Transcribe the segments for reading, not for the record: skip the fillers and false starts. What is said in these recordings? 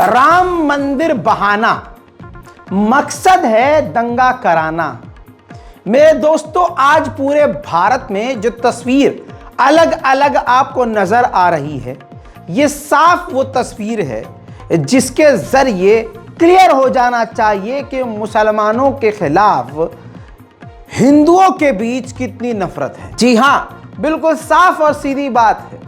राम मंदिर बहाना, मकसद है दंगा कराना। मेरे दोस्तों, आज पूरे भारत में जो तस्वीर अलग अलग आपको नजर आ रही है, ये साफ वो तस्वीर है जिसके जरिए क्लियर हो जाना चाहिए कि मुसलमानों के खिलाफ हिंदुओं के बीच कितनी नफरत है। जी हां, बिल्कुल साफ और सीधी बात है।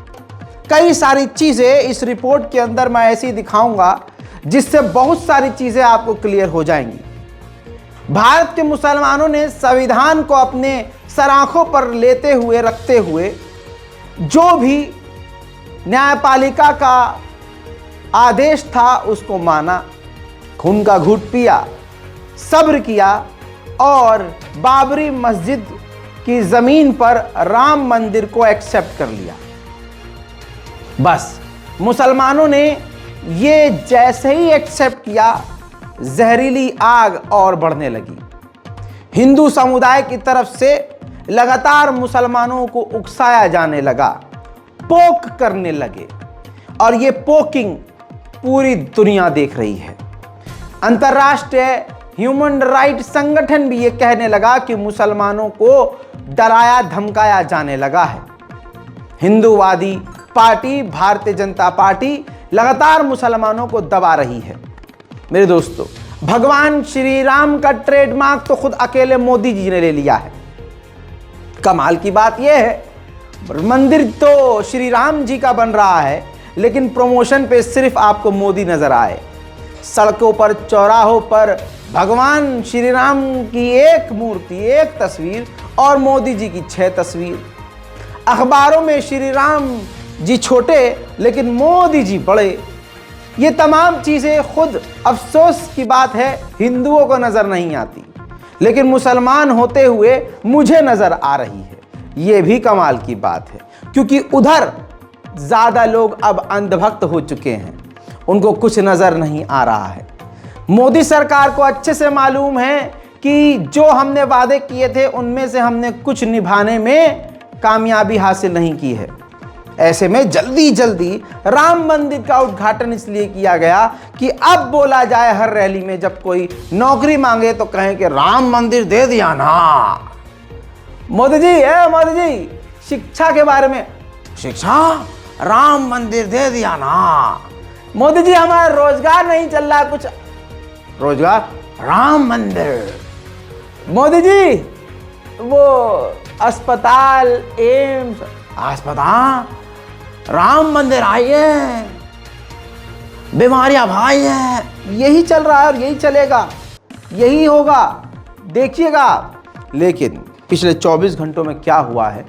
कई सारी चीजें इस रिपोर्ट के अंदर मैं ऐसी दिखाऊंगा जिससे बहुत सारी चीजें आपको क्लियर हो जाएंगी। भारत के मुसलमानों ने संविधान को अपने सराखों पर लेते हुए रखते हुए जो भी न्यायपालिका का आदेश था उसको माना, खून का घूंट पिया, सब्र किया और बाबरी मस्जिद की जमीन पर राम मंदिर को एक्सेप्ट कर लिया। बस मुसलमानों ने ये जैसे ही एक्सेप्ट किया, जहरीली आग और बढ़ने लगी। हिंदू समुदाय की तरफ से लगातार मुसलमानों को उकसाया जाने लगा, पोक करने लगे, और ये पोकिंग पूरी दुनिया देख रही है। अंतर्राष्ट्रीय ह्यूमन राइट संगठन भी ये कहने लगा कि मुसलमानों को डराया धमकाया जाने लगा है। हिंदूवादी पार्टी भारतीय जनता पार्टी लगातार मुसलमानों को दबा रही है। मेरे दोस्तों, भगवान श्री राम का ट्रेडमार्क तो खुद अकेले मोदी जी ने ले लिया है। कमाल की बात यह है, मंदिर तो श्री राम जी का बन रहा है, लेकिन प्रमोशन पे सिर्फ आपको मोदी नजर आए। सड़कों पर, चौराहों पर भगवान श्री राम की एक मूर्ति, एक तस्वीर, और मोदी जी की 6 तस्वीर। अखबारों में श्री राम जी छोटे लेकिन मोदी जी बड़े। ये तमाम चीजें खुद अफसोस की बात है हिंदुओं को नजर नहीं आती, लेकिन मुसलमान होते हुए मुझे नजर आ रही है। ये भी कमाल की बात है, क्योंकि उधर ज्यादा लोग अब अंधभक्त हो चुके हैं, उनको कुछ नजर नहीं आ रहा है। मोदी सरकार को अच्छे से मालूम है कि जो हमने वादे किए थे उनमें से हमने कुछ निभाने में कामयाबी हासिल नहीं की है। ऐसे में जल्दी जल्दी राम मंदिर का उद्घाटन इसलिए किया गया कि अब बोला जाए हर रैली में, जब कोई नौकरी मांगे तो कहें कि राम मंदिर दे दिया ना। मोदी जी, मोदी जी, शिक्षा के बारे में, शिक्षा, राम मंदिर दे दिया ना। मोदी जी, हमारा रोजगार नहीं चल रहा, कुछ रोजगार, राम मंदिर। मोदी जी, वो अस्पताल, एम्स, अस्पताल, राम मंदिर आइए, बीमारियां भाई है। यही चल रहा है और यही चलेगा, यही होगा, देखिएगा। लेकिन पिछले 24 घंटों में क्या हुआ है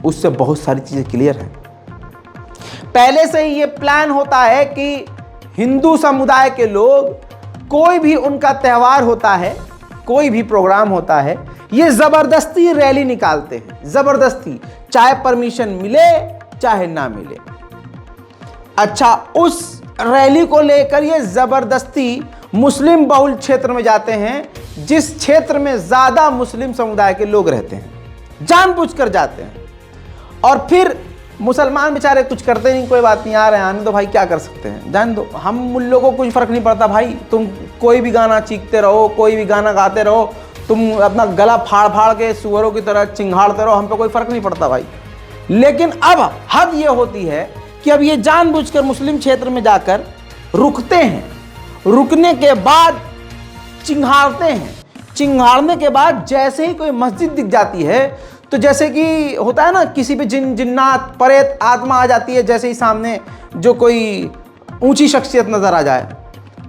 उससे बहुत सारी चीजें क्लियर हैं। पहले से ही ये प्लान होता है कि हिंदू समुदाय के लोग, कोई भी उनका त्यौहार होता है, कोई भी प्रोग्राम होता है, ये जबरदस्ती रैली निकालते हैं, जबरदस्ती, चाहे परमिशन मिले चाहे ना मिले। अच्छा, उस रैली को लेकर ये जबरदस्ती मुस्लिम बहुल क्षेत्र में जाते हैं, जिस क्षेत्र में ज्यादा मुस्लिम समुदाय के लोग रहते हैं, जानबूझकर जाते हैं। और फिर मुसलमान बेचारे कुछ करते नहीं, कोई बात नहीं, आ रहे हैं, आने दो भाई, क्या कर सकते हैं, जान दो, हम मुल्लों को कुछ फर्क नहीं पड़ता भाई, तुम कोई भी गाना चीखते रहो, कोई भी गाना गाते रहो, तुम अपना गला फाड़ फाड़ के सुअरों की तरह चिंगाड़ते रहो, हम पे कोई फर्क नहीं पड़ता भाई। लेकिन अब हद ये होती है कि अब ये जानबूझकर मुस्लिम क्षेत्र में जाकर रुकते हैं, रुकने के बाद चिंगाड़ते हैं, चिंगाड़ने के बाद जैसे ही कोई मस्जिद दिख जाती है, तो जैसे कि होता है ना, किसी पे जिन्नात, प्रेत, आत्मा आ जाती है, जैसे ही सामने जो कोई ऊंची शख्सियत नजर आ जाए,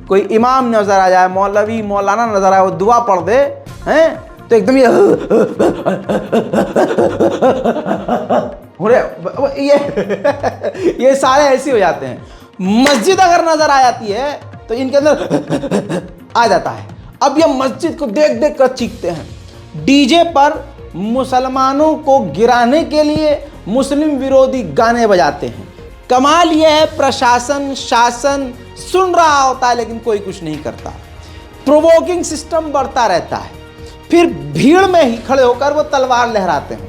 कोई इमाम नजर आ जाए, मौलवी, मौलाना नजर आए, वो दुआ पढ़ दे हैं, तो एकदम ये सारे ऐसे हो जाते हैं। मस्जिद अगर नजर आ जाती है तो इनके अंदर आ जाता है। अब ये मस्जिद को देख देख कर चीखते हैं। डीजे पर मुसलमानों को गिराने के लिए मुस्लिम विरोधी गाने बजाते हैं। कमाल यह है, प्रशासन, शासन सुन रहा होता है लेकिन कोई कुछ नहीं करता। प्रोवोकिंग सिस्टम बढ़ता रहता है। फिर भीड़ में ही खड़े होकर वो तलवार लहराते हैं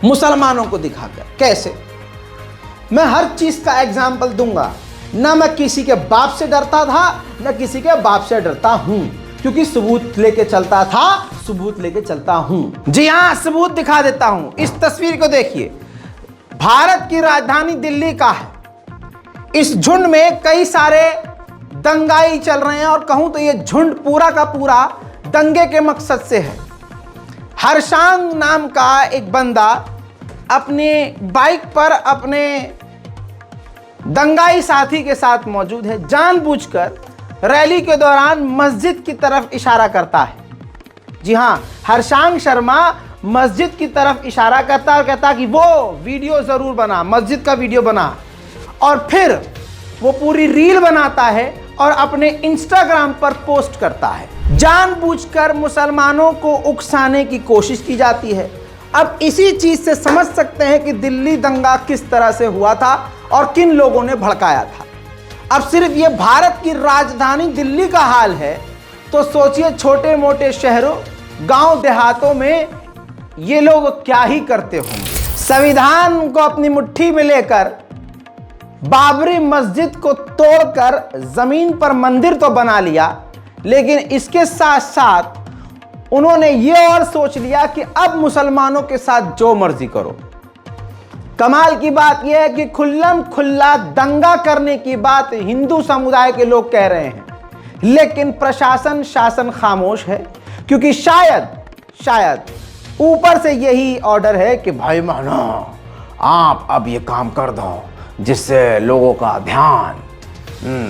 मुसलमानों को दिखाकर। कैसे? मैं हर चीज का एग्जाम्पल दूंगा, ना मैं किसी के बाप से डरता था, ना किसी के बाप से डरता हूं, क्योंकि सबूत लेके चलता था, सबूत लेके चलता हूं। जी हां, सबूत दिखा देता हूं। इस तस्वीर को देखिए, भारत की राजधानी दिल्ली का है। इस झुंड में कई सारे दंगाई चल रहे हैं, और कहूं तो यह झुंड पूरा का पूरा दंगे के मकसद से है। हर्षांग नाम का एक बंदा अपने बाइक पर अपने दंगाई साथी के साथ मौजूद है, जानबूझकर रैली के दौरान मस्जिद की तरफ इशारा करता है। जी हां, हर्षांग शर्मा मस्जिद की तरफ इशारा करता है और कहता है कि वो वीडियो जरूर बना, मस्जिद का वीडियो बना, और फिर वो पूरी रील बनाता है और अपने इंस्टाग्राम पर पोस्ट करता है। जानबूझकर मुसलमानों को उकसाने की कोशिश की जाती है। अब इसी चीज से समझ सकते हैं कि दिल्ली दंगा किस तरह से हुआ था और किन लोगों ने भड़काया था। अब सिर्फ ये भारत की राजधानी दिल्ली का हाल है, तो सोचिए छोटे मोटे शहरों, गांव देहातों में ये लोग क्या ही करते होंगे। संविधान को अपनी मुट्ठी में लेकर बाबरी मस्जिद को तोड़कर जमीन पर मंदिर तो बना लिया, लेकिन इसके साथ साथ उन्होंने ये और सोच लिया कि अब मुसलमानों के साथ जो मर्जी करो। कमाल की बात यह है कि खुल्लम खुल्ला दंगा करने की बात हिंदू समुदाय के लोग कह रहे हैं, लेकिन प्रशासन शासन खामोश है, क्योंकि शायद ऊपर से यही ऑर्डर है कि भाई मानो आप अब ये काम कर दो जिससे लोगों का ध्यान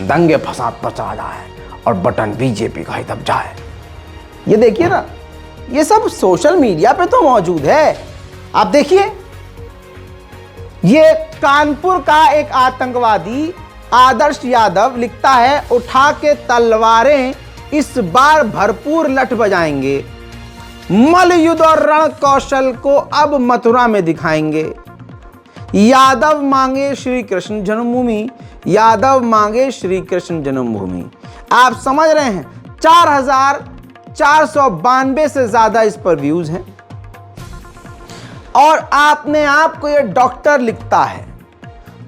दंगे फसाद पर चला जाए और बटन बीजेपी का ही दब जाए। ये देखिए ना, ये सब सोशल मीडिया पे तो मौजूद है। आप देखिए, ये कानपुर का एक आतंकवादी आदर्श यादव लिखता है, उठा के तलवारें इस बार भरपूर लठ बजाएंगे, मल युद्ध और रण कौशल को अब मथुरा में दिखाएंगे। यादव मांगे श्री कृष्ण जन्मभूमि, यादव मांगे श्री कृष्ण जन्मभूमि। आप समझ रहे हैं, 4,492 से ज्यादा इस पर व्यूज हैं, और आपने आपको ये डॉक्टर लिखता है।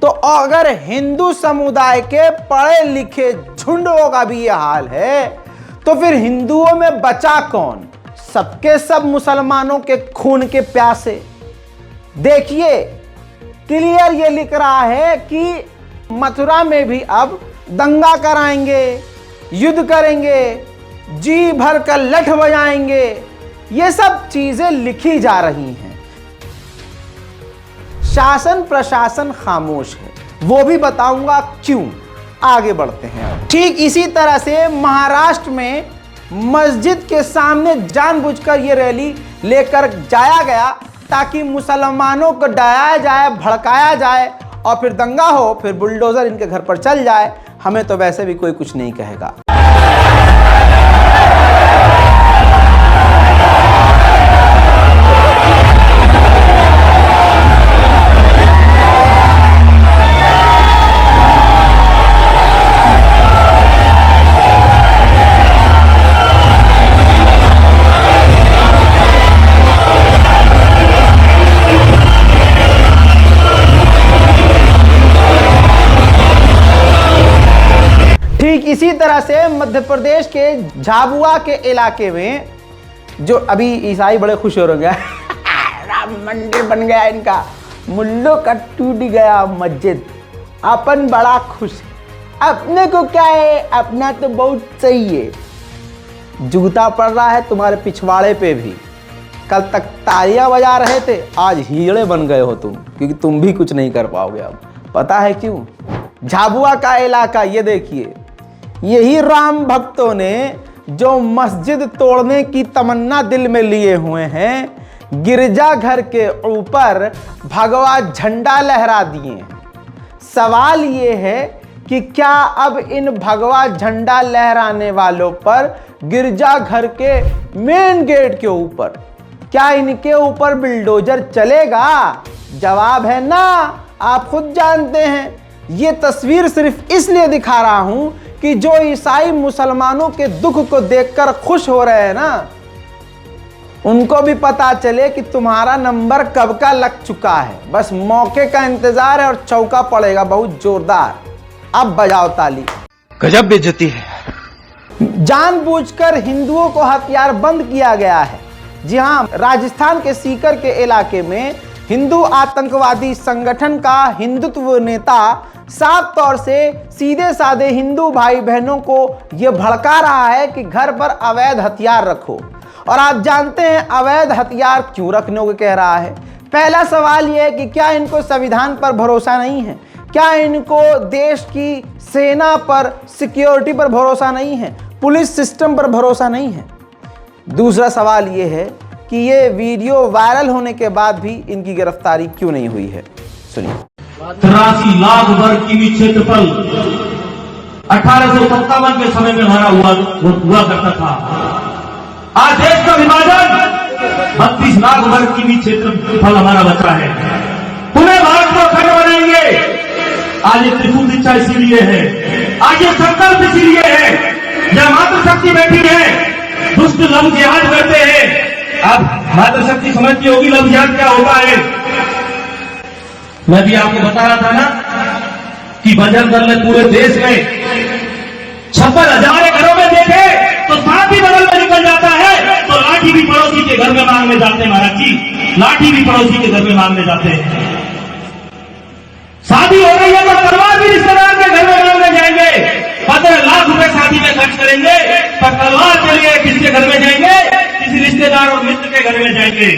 तो अगर हिंदू समुदाय के पढ़े लिखे झुंडों का भी ये हाल है, तो फिर हिंदुओं में बचा कौन? सबके सब मुसलमानों के खून के प्यासे। देखिए, क्लियर ये लिख रहा है कि मथुरा में भी अब दंगा कराएंगे, युद्ध करेंगे, जी भर कर लठ बजाएंगे। ये सब चीजें लिखी जा रही हैं। शासन प्रशासन खामोश है, वो भी बताऊंगा क्यों। आगे बढ़ते हैं। ठीक इसी तरह से महाराष्ट्र में मस्जिद के सामने जानबूझकर ये रैली लेकर जाया गया, ताकि मुसलमानों को डराया जाए, भड़काया जाए, और फिर दंगा हो, फिर बुलडोजर इनके घर पर चल जाए। हमें तो वैसे भी कोई कुछ नहीं कहेगा। इसी तरह से मध्य प्रदेश के झाबुआ के इलाके में, जो अभी ईसाई बड़े खुश हो रहे हैं राम मंदिर बन गया इनका, मुल्लों का टूट गया मस्जिद, अपन बड़ा खुश है। अपने को क्या है, अपना तो बहुत सही है। जूता पड़ रहा है तुम्हारे पिछवाड़े पे भी। कल तक तालियां बजा रहे थे, आज हीड़े बन गए हो तुम, क्योंकि तुम भी कुछ नहीं कर पाओगे अब। पता है क्यों? झाबुआ का इलाका, ये देखिए, यही राम भक्तों ने जो मस्जिद तोड़ने की तमन्ना दिल में लिए हुए हैं, गिरजाघर के ऊपर भगवा झंडा लहरा दिए। सवाल ये है कि क्या अब इन भगवा झंडा लहराने वालों पर गिरजाघर के मेन गेट के ऊपर क्या इनके ऊपर बुलडोजर चलेगा? जवाब है ना। आप खुद जानते हैं। ये तस्वीर सिर्फ इसलिए दिखा रहा हूं कि जो ईसाई मुसलमानों के दुख को देखकर खुश हो रहे हैं ना, उनको भी पता चले कि तुम्हारा नंबर कब का लग चुका है। बस मौके का इंतजार है और चौका पड़ेगा बहुत जोरदार। अब बजाओ ताली। गजब बेइज्जती है। जानबूझकर हिंदुओं को हथियारबंद किया गया है। जी हां, राजस्थान के सीकर के इलाके में हिंदू आतंकवादी संगठन का हिंदुत्व नेता साफ तौर से सीधे साधे हिंदू भाई बहनों को यह भड़का रहा है कि घर पर अवैध हथियार रखो। और आप जानते हैं अवैध हथियार क्यों रखने को कह रहा है। पहला सवाल यह है कि क्या इनको संविधान पर भरोसा नहीं है? क्या इनको देश की सेना पर, सिक्योरिटी पर भरोसा नहीं है? पुलिस सिस्टम पर भरोसा नहीं है? दूसरा सवाल यह है कि ये वीडियो वायरल होने के बाद भी इनकी गिरफ्तारी क्यों नहीं हुई है। सुनिए। 83 लाख वर्ग किमी क्षेत्रफल 1857 के समय में हमारा हुआ करता था। आज देश का विभाजन 32 लाख वर्ग किमी क्षेत्रफल हमारा बचा है। पूरे भारत को अखंड बनाएंगे। आज ये त्रिभुवन शिक्षा इसीलिए है, आज ये संकल्प इसीलिए है। यह मातृशक्ति बैठी है, दुष्ट लव जिहाद करते हैं। अब मातृशक्ति समझती होगी लव जिहाद क्या होता है। मैं भी आपको बता रहा था ना कि बजरंग दल ने पूरे देश में 56,000 घरों में देखे तो साथ ही बगल में निकल जाता है, तो लाठी भी पड़ोसी के घर में मांगने जाते हैं। महाराज जी, लाठी भी पड़ोसी के घर में मांगने जाते हैं। शादी हो रही है तो तलवार भी रिश्तेदार के घर में मांगने जाएंगे। 15 लाख रुपए शादी में खर्च करेंगे, पर तलवार चलिए किसके घर में जाएंगे? किसी रिश्तेदार और मित्र के घर में जाएंगे।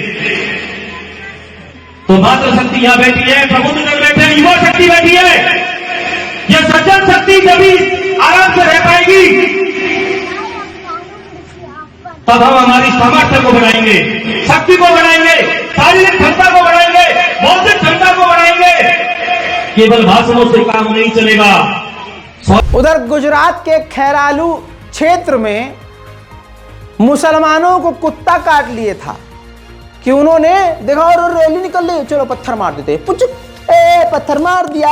तो मातृशक्ति यहां बैठी है, प्रबुद्ध दल बैठे हैं, युवा शक्ति बैठी है। यह सज्जन शक्ति कभी आराम से रह पाएगी तब हम हमारी सामर्थ्य को बढ़ाएंगे, शक्ति को बढ़ाएंगे, शारीरिक क्षमता को बढ़ाएंगे, बौद्धिक क्षमता को बढ़ाएंगे। केवल भाषणों से काम नहीं चलेगा। उधर गुजरात के खैरालू क्षेत्र में मुसलमानों को कुत्ता काट लिए था कि उन्होंने देखा और रैली निकल रही, चलो पत्थर मार देते, पत्थर मार दिया।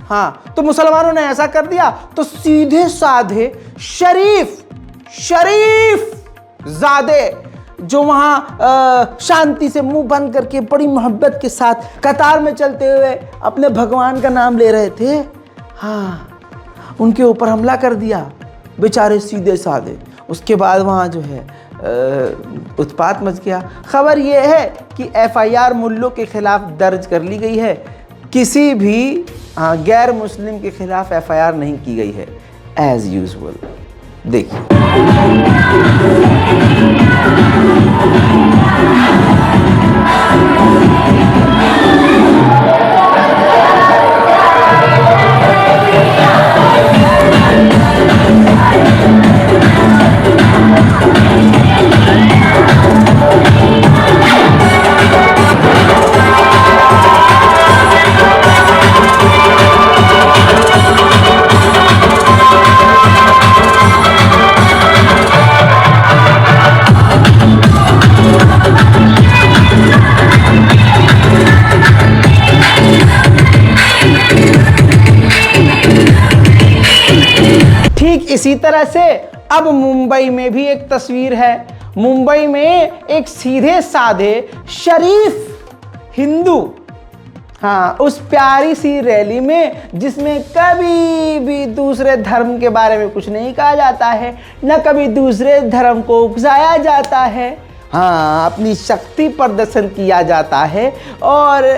हाँ, तो मुसलमानों ने ऐसा कर दिया तो सीधे साधे शरीफ ज़ादे जो वहां शांति से मुंह बंद करके बड़ी मोहब्बत के साथ कतार में चलते हुए अपने भगवान का नाम ले रहे थे, हाँ, उनके ऊपर हमला कर दिया बेचारे सीधे साधे। उसके बाद वहाँ जो है उत्पात मच गया। खबर यह है कि FIR मुल्लों के खिलाफ दर्ज कर ली गई है, किसी भी गैर मुस्लिम के खिलाफ FIR नहीं की गई है। एज यूजुअल देखिए। इसी तरह से अब मुंबई में भी एक तस्वीर है। मुंबई में एक सीधे साधे शरीफ हिंदू, हाँ, उस प्यारी सी रैली में जिसमें कभी भी दूसरे धर्म के बारे में कुछ नहीं कहा जाता है, न कभी दूसरे धर्म को उकसाया जाता है, हाँ, अपनी शक्ति प्रदर्शन किया जाता है और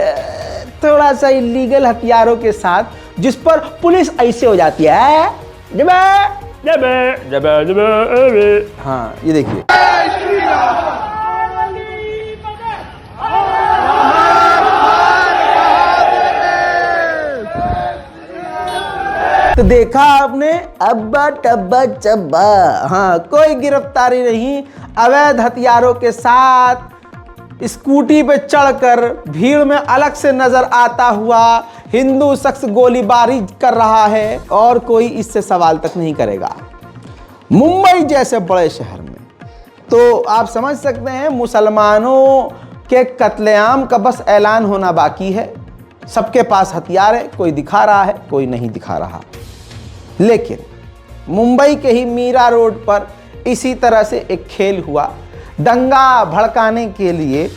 थोड़ा सा इलीगल हथियारों के साथ, जिस पर पुलिस ऐसे हो जाती है, जबे जबे जबे जबे। हाँ, ये देखिए। तो देखा आपने, अब्बा टब्बा चब्बा। हाँ, कोई गिरफ्तारी नहीं। अवैध हथियारों के साथ स्कूटी पे चढ़कर भीड़ में अलग से नजर आता हुआ हिंदू शख्स गोलीबारी कर रहा है और कोई इससे सवाल तक नहीं करेगा। मुंबई जैसे बड़े शहर में तो आप समझ सकते हैं मुसलमानों के कत्लेआम का बस ऐलान होना बाकी है। सबके पास हथियार है, कोई दिखा रहा है, कोई नहीं दिखा रहा। लेकिन मुंबई के ही मीरा रोड पर इसी तरह से एक खेल हुआ दंगा भड़काने के लिए।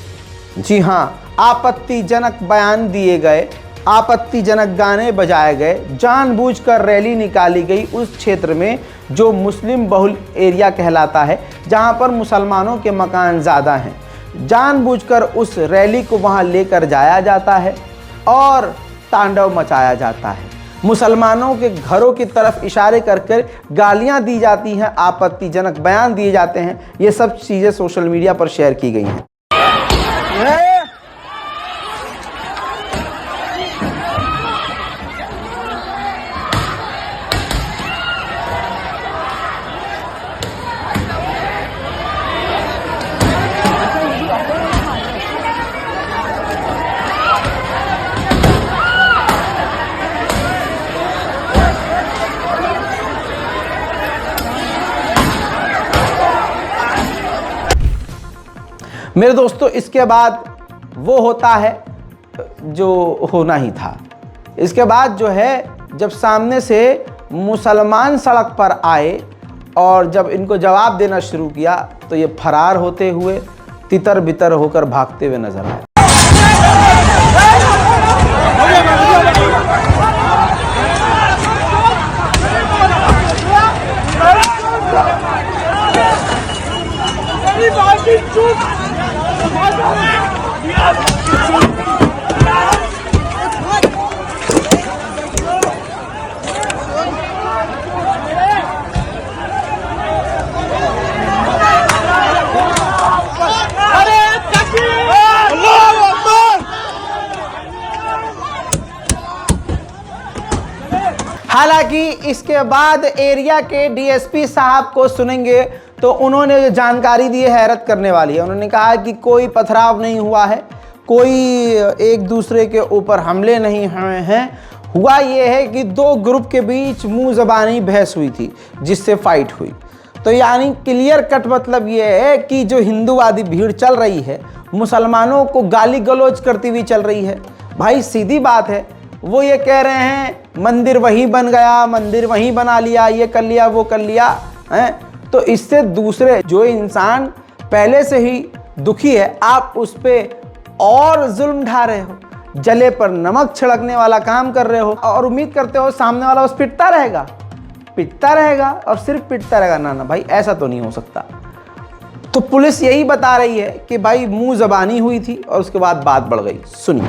जी हाँ, आपत्तिजनक बयान दिए गए, आपत्तिजनक गाने बजाए गए, जानबूझकर रैली निकाली गई उस क्षेत्र में जो मुस्लिम बहुल एरिया कहलाता है, जहां पर मुसलमानों के मकान ज़्यादा हैं। जानबूझकर उस रैली को वहां लेकर जाया जाता है और तांडव मचाया जाता है। मुसलमानों के घरों की तरफ इशारे कर कर गालियां दी जाती हैं, आपत्तिजनक बयान दिए जाते हैं। ये सब चीज़ें सोशल मीडिया पर शेयर की गई हैं। मेरे दोस्तों, इसके बाद वो होता है जो होना ही था। इसके बाद जो है, जब सामने से मुसलमान सड़क पर आए और जब इनको जवाब देना शुरू किया तो ये फरार होते हुए तितर बितर होकर भागते हुए नजर आए। हालांकि इसके बाद एरिया के डीएसपी साहब को सुनेंगे तो उन्होंने जो जानकारी दी है हैरत करने वाली है। उन्होंने कहा कि कोई पथराव नहीं हुआ है, कोई एक दूसरे के ऊपर हमले नहीं हुए हैं। हुआ ये है कि दो ग्रुप के बीच मुंह ज़बानी बहस हुई थी जिससे फाइट हुई। तो यानी क्लियर कट मतलब ये है कि जो हिंदूवादी भीड़ चल रही है, मुसलमानों को गाली गलौज करती हुई चल रही है। भाई सीधी बात है, वो ये कह रहे हैं मंदिर वहीं बन गया, मंदिर वहीं बना लिया, ये कर लिया, वो कर लिया है। तो इससे दूसरे जो इंसान पहले से ही दुखी है, आप उस पर और जुल्म ढा रहे हो, जले पर नमक छिड़कने वाला काम कर रहे हो और उम्मीद करते हो सामने वाला उस पिटता रहेगा और सिर्फ पिटता रहेगा। ना भाई, ऐसा तो नहीं हो सकता। तो पुलिस यही बता रही है कि भाई मुंह ज़बानी हुई थी और उसके बाद बात बढ़ गई। सुनिए।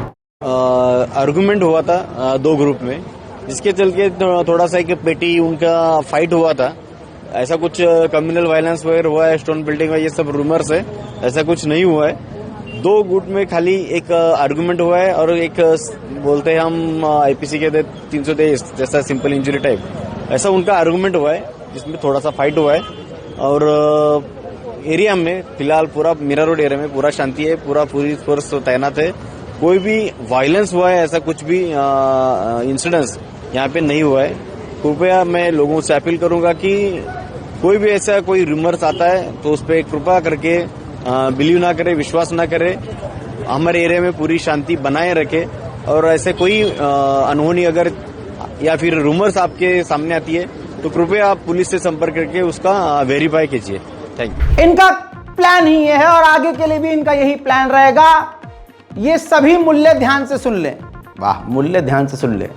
आर्गुमेंट हुआ था दो ग्रुप में, जिसके चलते थोड़ा सा एक पेटी उनका फाइट हुआ था। ऐसा कुछ कम्युनल वायलेंस वगैरह हुआ है, स्टोन बिल्डिंग है, ये सब रूमर्स है, ऐसा कुछ नहीं हुआ है। दो गुट में खाली एक आर्गुमेंट हुआ है और एक बोलते हैं हम आईपीसी के 323 जैसा सिंपल इंजरी टाइप, ऐसा उनका आर्गुमेंट हुआ है जिसमें थोड़ा सा फाइट हुआ है। और एरिया में फिलहाल पूरा मीरा रोड एरिया में पूरा शांति है, पूरी फोर्स तैनात है। कोई भी वायलेंस हुआ है ऐसा कुछ भी इंसिडेंस यहाँ पे नहीं हुआ है। कृपया मैं लोगों से अपील करूंगा कि कोई भी ऐसा कोई रूमर्स आता है तो उस पर कृपा करके बिलीव ना करे, विश्वास ना करे। हमारे एरिया में पूरी शांति बनाए रखे और ऐसे कोई अनहोनी अगर या फिर रूमर्स आपके सामने आती है तो कृपया आप पुलिस से संपर्क करके उसका वेरीफाई कीजिए। Thank you. इनका प्लान ही ये है और आगे के लिए भी इनका यही प्लान रहेगा। ये सभी मूल्य ध्यान से सुन लें। वाह, मूल्य ध्यान से सुन लें।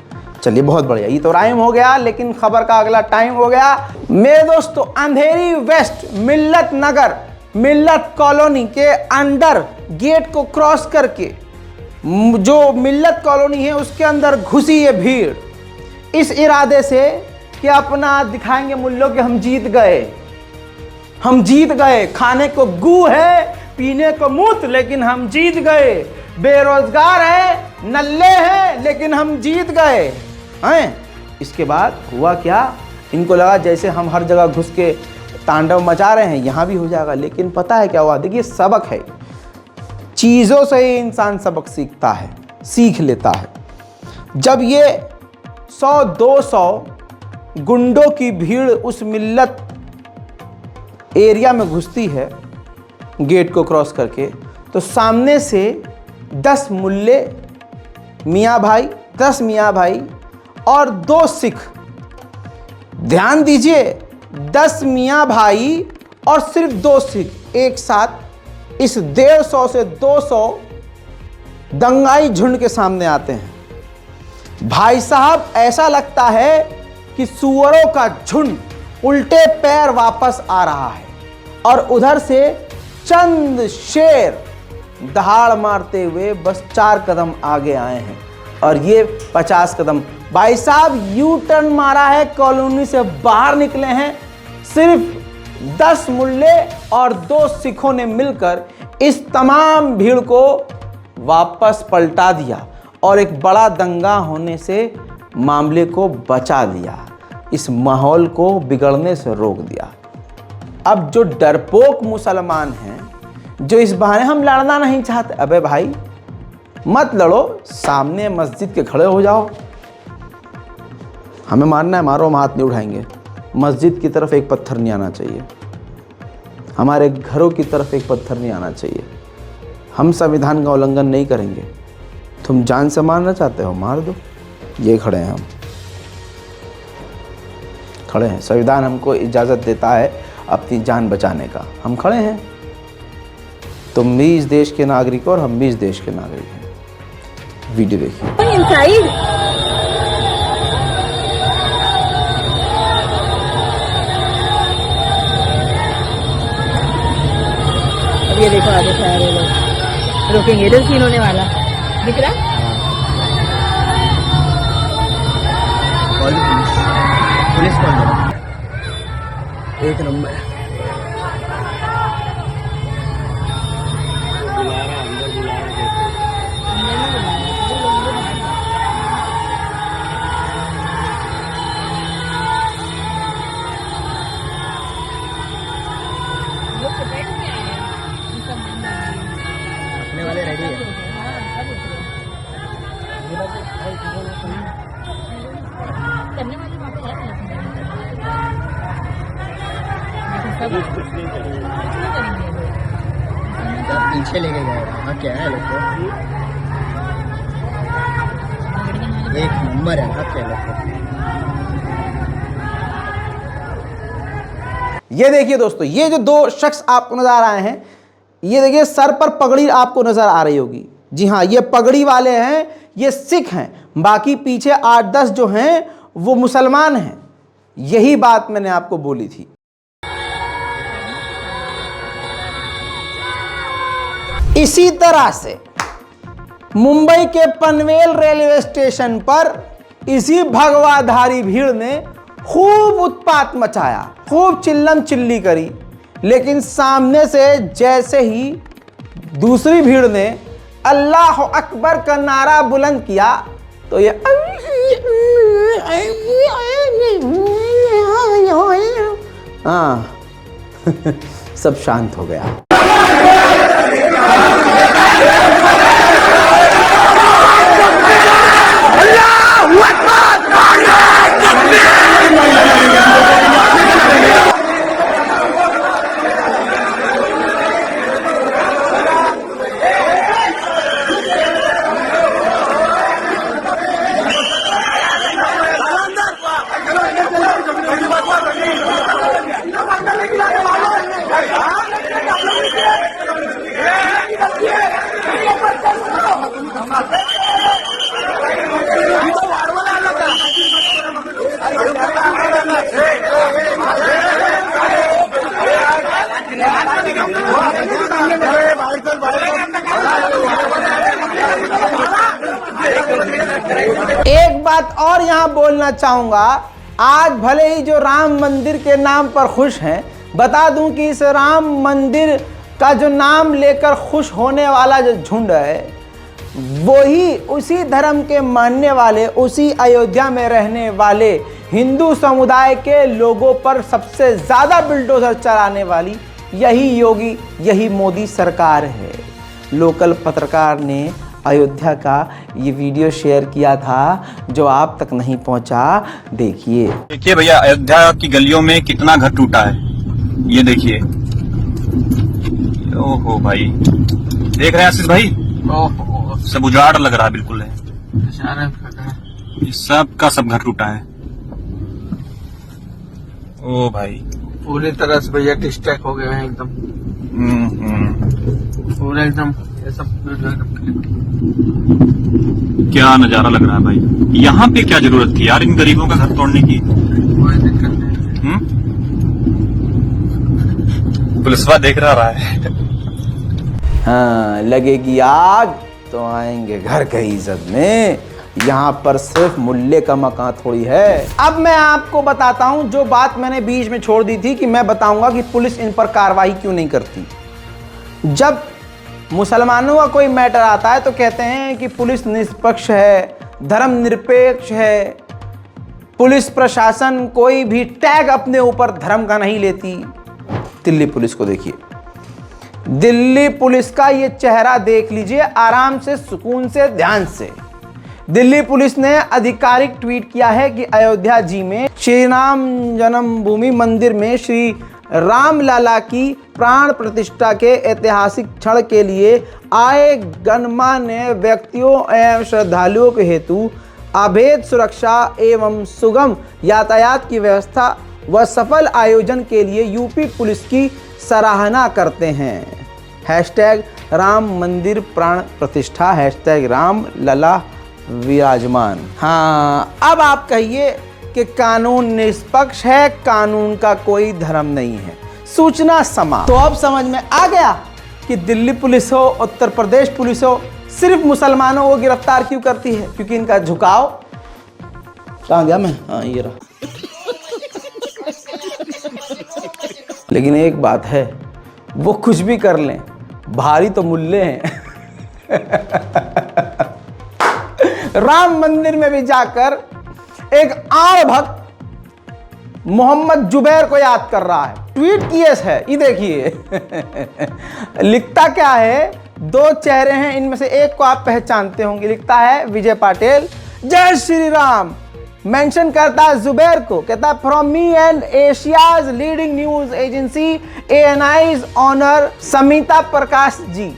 चलिए, बहुत बढ़िया। ये तो राइम हो गया, लेकिन खबर का अगला टाइम हो गया। मेरे दोस्तों, अंधेरी वेस्ट मिल्लत नगर, मिल्लत कॉलोनी के अंडर गेट को क्रॉस करके जो मिल्लत कॉलोनी है उसके अंदर घुसी ये भीड़, इस इरादे से कि अपना दिखाएंगे मुल्लों के हम जीत गए। खाने को गू है, पीने को मूत, लेकिन हम जीत गए। बेरोजगार है, नल्ले हैं, लेकिन हम जीत गए हैं। इसके बाद हुआ क्या, इनको लगा जैसे हम हर जगह घुस के तांडव मचा रहे हैं, यहाँ भी हो जाएगा। लेकिन पता है क्या हुआ? देखिए, सबक है, चीज़ों से ही इंसान सबक सीख लेता है। जब ये 100-200 गुंडों की भीड़ उस मिल्लत एरिया में घुसती है गेट को क्रॉस करके, तो सामने से 10 मुल्ले मियाँ भाई और 2 सिख, ध्यान दीजिए, 10 मियाँ भाई और सिर्फ 2 सिख एक साथ इस 150 से 200 दंगाई झुंड के सामने आते हैं। भाई साहब, ऐसा लगता है कि सुअरों का झुंड उल्टे पैर वापस आ रहा है और उधर से चंद शेर दहाड़ मारते हुए बस 4 कदम आगे आए हैं और ये 50 कदम। भाई साहब यू टर्न मारा है, कॉलोनी से बाहर निकले हैं। सिर्फ 10 मुल्ले और 2 सिखों ने मिलकर इस तमाम भीड़ को वापस पलटा दिया और एक बड़ा दंगा होने से मामले को बचा दिया, इस माहौल को बिगड़ने से रोक दिया। अब जो डरपोक मुसलमान हैं, जो इस बहाने हम लड़ना नहीं चाहते, अबे भाई मत लड़ो, सामने मस्जिद के खड़े हो जाओ। हमें मारना है मारो, हम हाथ नहीं उठाएंगे। मस्जिद की तरफ एक पत्थर नहीं आना चाहिए, हमारे घरों की तरफ एक पत्थर नहीं आना चाहिए। हम संविधान का उल्लंघन नहीं करेंगे। तुम जान से मारना चाहते हो, मार दो। ये खड़े हैं, हम खड़े हैं। संविधान हमको इजाज़त देता है अपनी जान बचाने का, हम खड़े हैं। तुम भी इस देश के नागरिक हो और हम भी इस देश के नागरिक हैं। वीडियो देखिए। अब ये देखो आगे सारे लोग रुकेंगे, इधर सीन होने वाला दिख रहा। पुलिस कॉल करो, एक नंबर। अपने वाले रेडी है। पीछे लेके गए, हाँ क्या है लोग को? एक नंबर है, हाँ क्या लोग को? ये देखिए दोस्तों, ये जो 2 शख्स आपको नजर आ रहे हैं, ये देखिए सर पर पगड़ी आपको नजर आ रही होगी। जी हाँ, ये पगड़ी वाले हैं, ये सिख हैं। बाकी पीछे 8-10 जो हैं वो मुसलमान हैं। यही बात मैंने आपको बोली थी। इसी तरह से मुंबई के पनवेल रेलवे स्टेशन पर इसी भगवाधारी भीड़ ने खूब उत्पात मचाया, खूब चिल्लम चिल्ली करी, लेकिन सामने से जैसे ही दूसरी भीड़ ने अल्लाह अकबर का नारा बुलंद किया तो ये हाँ सब शांत हो गया। एक बात और यहां बोलना चाहूंगा, आज भले ही जो राम मंदिर के नाम पर खुश हैं, बता दूं कि इस राम मंदिर का जो नाम लेकर खुश होने वाला जो झुंड है, वही उसी धर्म के मानने वाले, उसी अयोध्या में रहने वाले हिंदू समुदाय के लोगों पर सबसे ज़्यादा बिल्डोजर चलाने वाली यही योगी, यही मोदी सरकार है। लोकल पत्रकार ने अयोध्या का ये वीडियो शेयर किया था जो आप तक नहीं पहुंचा। देखिए भैया, अयोध्या की गलियों में कितना घर टूटा है, ये देखिए। ओहो भाई, देख रहे हैं आशीष भाई? ओहो, सब उजाड़ लग रहा है, बिल्कुल है। ये सब का सब घर टूटा है। ओ भाई, पूरी तरह से भैया डिस्ट्रैक्ट हो गए हैं एकदम। पूरा एकदम ऐसा क्या नजारा लग रहा है भाई। यहाँ पे क्या जरूरत थी यार इन गरीबों का घर तोड़ने की। कोई दिक्कत नहीं। पुलिसवा देख रहा है। हाँ, लगेगी आग तो आएंगे घर के इज्जत में। यहाँ पर सिर्फ मुल्ले का मकान थोड़ी है। अब मैं आपको बताता हूँ जो बात मैंने बीच में छोड़ दी थी कि मैं बताऊंगा कि पुलिस इन पर कार्रवाई क्यों नहीं करती। जब मुसलमानों का कोई मैटर आता है तो कहते हैं कि पुलिस निष्पक्ष है, धर्मनिरपेक्ष है, पुलिस प्रशासन कोई भी टैग अपने ऊपर धर्म का नहीं लेती। दिल्ली पुलिस को देखिए, दिल्ली पुलिस का ये चेहरा देख लीजिए आराम से, सुकून से, ध्यान से। दिल्ली पुलिस ने आधिकारिक ट्वीट किया है कि अयोध्या जी में श्री राम जन्मभूमि मंदिर में श्री रामलला की प्राण प्रतिष्ठा के ऐतिहासिक क्षण के लिए आए गणमान्य व्यक्तियों एवं श्रद्धालुओं के हेतु अभेद सुरक्षा एवं सुगम यातायात की व्यवस्था व सफल आयोजन के लिए यूपी पुलिस की सराहना करते हैं। हैशटैग राम मंदिर प्राण प्रतिष्ठा, हैशटैग राम लला विराजमान। हाँ, अब आप कहिए कि कानून निष्पक्ष है, कानून का कोई धर्म नहीं है। सूचना समा। तो अब समझ में आ गया कि दिल्ली पुलिस हो, उत्तर प्रदेश पुलिस हो, सिर्फ मुसलमानों को गिरफ्तार क्यों करती है? क्योंकि इनका झुकाव। कहाँ गया मैं? हाँ, ये रहा। लेकिन एक बात है, वो कुछ भी कर लें, भारी तो मुल्ले हैं। राम मंदिर में भी जाकर एक आम भक्त मोहम्मद जुबैर को याद कर रहा है। ट्वीट किए है, ये देखिए। लिखता क्या है? दो चेहरे हैं, इनमें से एक को आप पहचानते होंगे। लिखता है विजय पाटिल, जय श्री राम। मेंशन करता है जुबैर को, कहता है from me and Asia's leading news agency ANI's owner Smita Prakash ji.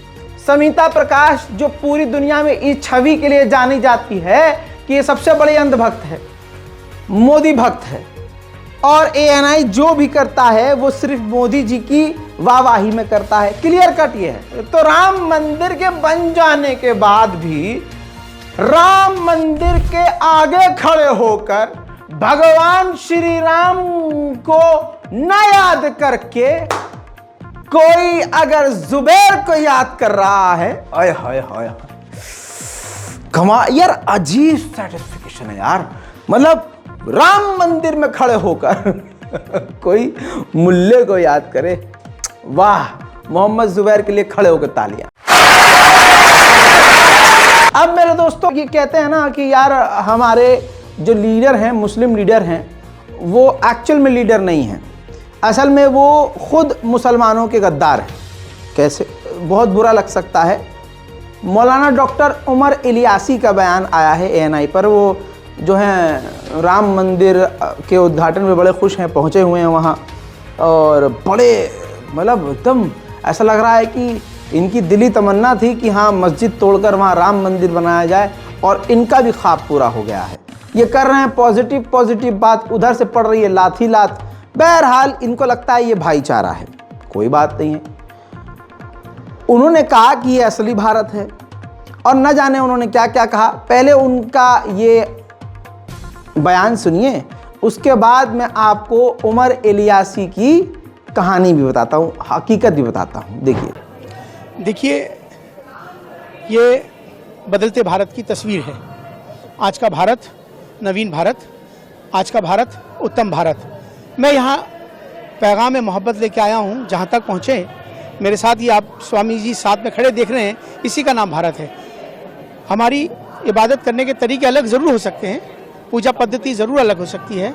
Smita Prakash जो पूरी दुनिया में इस छवि के लिए जानी जाती है कि ये सबसे बड़ी अंधभक्त है, मोदी भक्त है, और ANI जो भी करता है वो सिर्फ मोदी जी की वाहवाही में करता है। क्लियर कट ये है। तो राम मंदिर के बन जाने के बाद भी राम मंदिर के आगे खड़े होकर भगवान श्री राम को न याद करके कोई अगर जुबैर को याद कर रहा है, आय हाय हाय, यार अजीब सेटिस्फिकेशन है यार। मतलब राम मंदिर में खड़े होकर कोई मुल्ले को याद करे, वाह। मोहम्मद जुबैर के लिए खड़े होकर तालियां। अब मेरे दोस्तों ये कहते हैं ना कि यार हमारे जो लीडर हैं, मुस्लिम लीडर हैं, वो एक्चुअल में लीडर नहीं हैं, असल में वो खुद मुसलमानों के गद्दार हैं। कैसे? बहुत बुरा लग सकता है। मौलाना डॉक्टर उमर इलियासी का बयान आया है ANI पर। वो जो हैं राम मंदिर के उद्घाटन में बड़े खुश हैं, पहुँचे हुए हैं वहाँ, और बड़े मतलब एकदम ऐसा लग रहा है कि इनकी दिली तमन्ना थी कि हाँ मस्जिद तोड़कर वहाँ राम मंदिर बनाया जाए, और इनका भी ख्वाब पूरा हो गया है। ये कर रहे हैं पॉजिटिव बात, उधर से पड़ रही है लाठी लात। बहरहाल इनको लगता है ये भाईचारा है, कोई बात नहीं है। उन्होंने कहा कि ये असली भारत है, और न जाने उन्होंने क्या क्या कहा। पहले उनका ये बयान सुनिए, उसके बाद मैं आपको उमर इलियासी की कहानी भी बताता हूँ, हकीकत भी बताता हूँ। देखिए, ये बदलते भारत की तस्वीर है। आज का भारत नवीन भारत, आज का भारत उत्तम भारत। मैं यहाँ पैगाम मोहब्बत लेके आया हूँ। जहाँ तक पहुँचे मेरे साथ, ये आप स्वामी जी साथ में खड़े देख रहे हैं, इसी का नाम भारत है। हमारी इबादत करने के तरीके अलग ज़रूर हो सकते हैं, पूजा पद्धति ज़रूर अलग हो सकती है,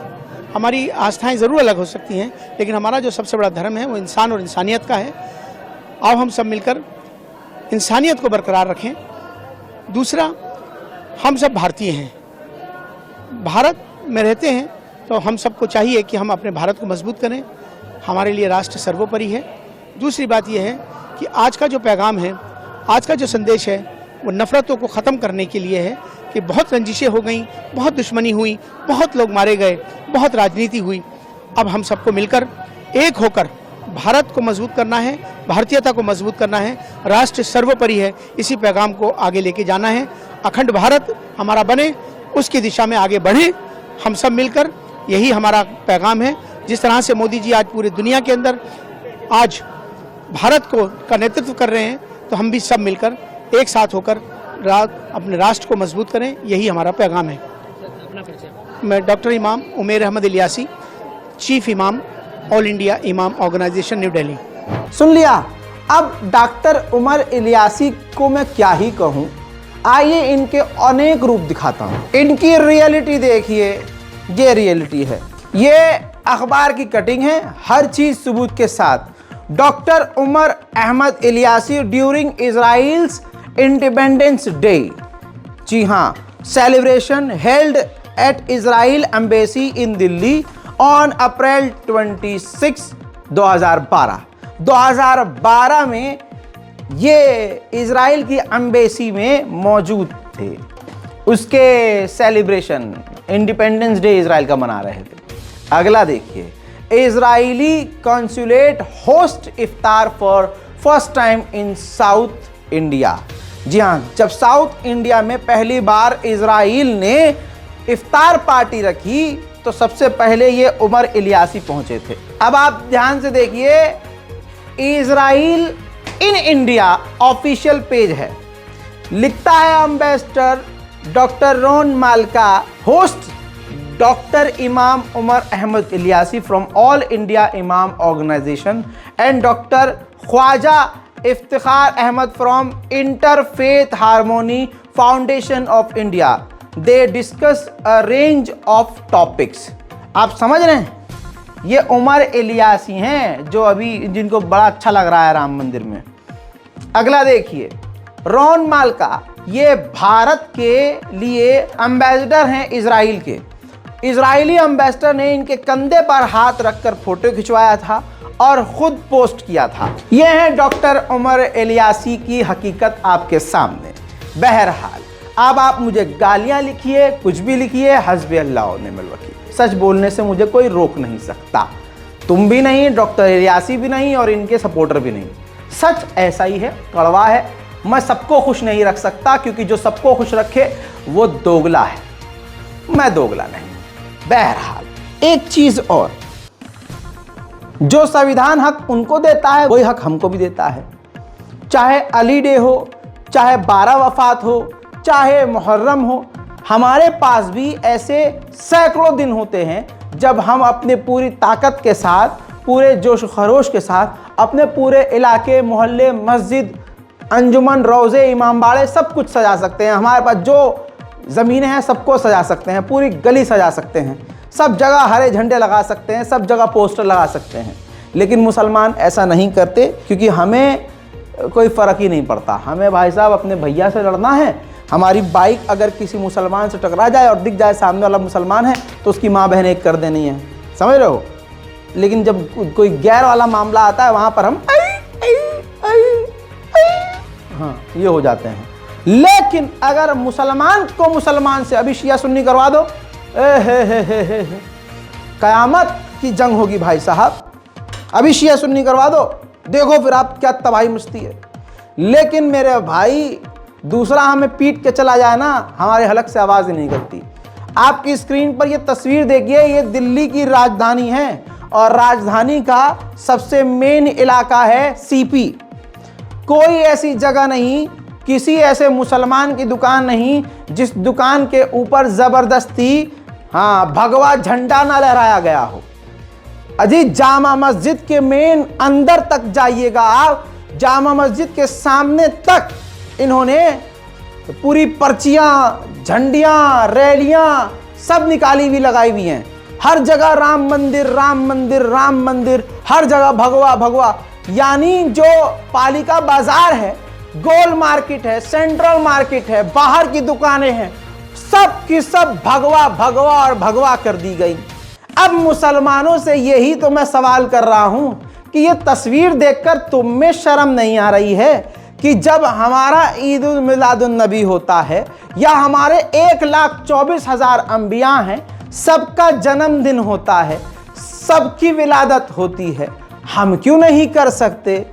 हमारी आस्थाएं ज़रूर अलग हो सकती हैं, लेकिन हमारा जो सबसे बड़ा धर्म है वो इंसान और इंसानियत का है। आओ हम सब मिलकर इंसानियत को बरकरार रखें। दूसरा, हम सब भारतीय हैं, भारत में रहते हैं, तो हम सबको चाहिए कि हम अपने भारत को मजबूत करें। हमारे लिए राष्ट्र सर्वोपरि है। दूसरी बात यह है कि आज का जो पैगाम है, आज का जो संदेश है, वो नफ़रतों को ख़त्म करने के लिए है कि बहुत रंजिशें हो गई, बहुत दुश्मनी हुई, बहुत लोग मारे गए, बहुत राजनीति हुई। अब हम सबको मिलकर एक होकर भारत को मजबूत करना है, भारतीयता को मजबूत करना है, राष्ट्र सर्वोपरि है, इसी पैगाम को आगे लेके जाना है। अखंड भारत हमारा बने, उसकी दिशा में आगे बढ़े हम सब मिलकर, यही हमारा पैगाम है। जिस तरह से मोदी जी आज पूरी दुनिया के अंदर आज भारत को का नेतृत्व कर रहे हैं, तो हम भी सब मिलकर एक साथ होकर अपने राष्ट्र को मजबूत करें, यही हमारा पैगाम है। मैं डॉक्टर इमाम उमेर अहमद इलियासी, चीफ इमाम all India Imam organisation new Delhi. सुन लिया। अब डॉक्टर उमर इलियासी को मैं क्या ही कहूँ। आइए इनके अनेक रूप दिखाता हूँ। इनकी रियलिटी देखिए, ये रियलिटी है, ये अखबार की कटिंग है, हर चीज सबूत के साथ। Doctor Umar Ahmed Ilyasi during Israel's independence day. जी हाँ, celebration held at Israel embassy in Delhi on April 26, 2012। 2012 में ये इजराइल की एम्बेसी में मौजूद थे। उसके सेलिब्रेशन इंडिपेंडेंस डे इजराइल का मना रहे थे। अगला देखिए, इजरायली कॉन्सुलेट होस्ट इफ्तार for first time in South India. जी हाँ, जब साउथ इंडिया में पहली बार इजराइल ने इफ्तार पार्टी रखी तो सबसे पहले ये उमर इलियासी पहुंचे थे। अब आप ध्यान से देखिए, Israel in India official page है, लिखता है एम्बेसडर डॉक्टर रोन मालका, host doctor Imam Umar Ahmed Ilyasi from all India Imam organisation and doctor Khwaja Iftikhar Ahmed from interfaith harmony foundation of India. They discuss a range of topics. आप समझ रहे हैं, ये उमर इलियासी हैं जो अभी जिनको बड़ा अच्छा लग रहा है राम मंदिर में। अगला देखिए, रॉन मालका, ये भारत के लिए एम्बेसडर हैं इजराइल के। इजरायली एम्बेसडर ने इनके कंधे पर हाथ रखकर फोटो खिंचवाया था और खुद पोस्ट किया था। ये है डॉक्टर उमर इलियासी की हकीकत आपके सामने। बहरहाल, अब आप मुझे गालियां लिखिए, कुछ भी लिखिए, हस्बी अल्लाह व निअमल वकील। सच बोलने से मुझे कोई रोक नहीं सकता। तुम भी नहीं, डॉक्टर इलियासी भी नहीं और इनके सपोर्टर भी नहीं। सच ऐसा ही है, कड़वा है। मैं सबको खुश नहीं रख सकता, क्योंकि जो सबको खुश रखे वो दोगला है, मैं दोगला नहीं। बहरहाल, एक चीज और, जो संविधान हक उनको देता है वही हक हमको भी देता है। चाहे अली डे हो, चाहे 12 वफात हो, चाहे मुहर्रम हो, हमारे पास भी ऐसे सैकड़ों दिन होते हैं जब हम अपने पूरी ताकत के साथ, पूरे जोश खरोश के साथ अपने पूरे इलाके, मोहल्ले, मस्जिद, अंजुमन, रोज़े, इमामबाड़े सब कुछ सजा सकते हैं। हमारे पास जो ज़मीनें हैं सबको सजा सकते हैं, पूरी गली सजा सकते हैं, सब जगह हरे झंडे लगा सकते हैं, सब जगह पोस्टर लगा सकते हैं। लेकिन मुसलमान ऐसा नहीं करते, क्योंकि हमें कोई फ़र्क ही नहीं पड़ता। हमें भाई साहब अपने भैया से लड़ना है। हमारी बाइक अगर किसी मुसलमान से टकरा जाए और दिख जाए सामने वाला मुसलमान है तो उसकी माँ बहन एक कर देनी है, समझ रहे हो। लेकिन जब कोई गैर वाला मामला आता है वहाँ पर हम हाँ ये हो जाते हैं। लेकिन अगर मुसलमान को मुसलमान से अभी शिया सुन्नी करवा दो, कयामत की जंग होगी भाई साहब। अभी शिया सुन्नी करवा दो, देखो फिर आप क्या तबाही मचती है। लेकिन मेरे भाई, दूसरा हमें पीट के चला जाए ना, हमारे हलक से आवाज़ ही नहीं करती। आपकी स्क्रीन पर ये तस्वीर देखिए, ये दिल्ली की राजधानी है और राजधानी का सबसे मेन इलाका है सीपी। कोई ऐसी जगह नहीं, किसी ऐसे मुसलमान की दुकान नहीं जिस दुकान के ऊपर ज़बरदस्ती भगवा झंडा ना लहराया गया हो। अजी जामा मस्जिद के मेन अंदर तक जाइएगा आप, जामा मस्जिद के सामने तक इन्होंने पूरी पर्चियां, झंडियां, रैलियां सब निकाली हुई लगाई हुई हैं। हर जगह राम मंदिर, राम मंदिर, राम मंदिर, हर जगह भगवा भगवा। यानी जो पालिका बाजार है, गोल मार्केट है, सेंट्रल मार्केट है, बाहर की दुकानें हैं, सब की सब भगवा भगवा और भगवा कर दी गई। अब मुसलमानों से यही तो मैं सवाल कर रहा हूं कि ये तस्वीर देखकर तुम में शर्म नहीं आ रही है कि जब हमारा ईद उल मिलादुन नबी होता है या हमारे 1,24,000 अंबिया हैं, सबका जन्मदिन होता है, सबकी विलादत होती है, हम क्यों नहीं कर सकते?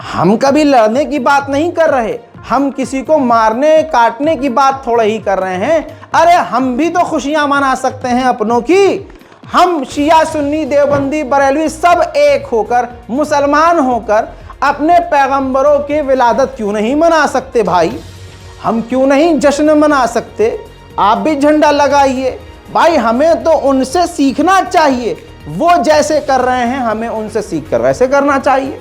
हम कभी लड़ने की बात नहीं कर रहे, हम किसी को मारने काटने की बात थोड़ा ही कर रहे हैं। अरे हम भी तो खुशियां मना सकते हैं अपनों की। हम शिया सुन्नी देवबंदी बरेलवी सब एक होकर, मुसलमान होकर अपने पैगंबरों की विलादत क्यों नहीं मना सकते भाई? हम क्यों नहीं जश्न मना सकते? आप भी झंडा लगाइए भाई, हमें तो उनसे सीखना चाहिए। वो जैसे कर रहे हैं हमें उनसे सीख कर वैसे करना चाहिए।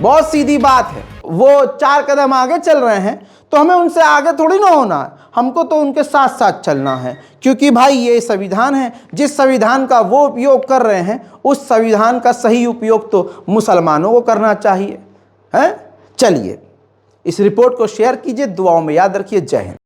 बहुत सीधी बात है। वो 4 कदम आगे चल रहे हैं तो हमें उनसे आगे थोड़ी ना होना है, हमको तो उनके साथ साथ चलना है। क्योंकि भाई ये संविधान है, जिस संविधान का वो उपयोग कर रहे हैं उस संविधान का सही उपयोग तो मुसलमानों को करना चाहिए। हैं? चलिए इस रिपोर्ट को शेयर कीजिए, दुआओं में याद रखिए। जय हिंद।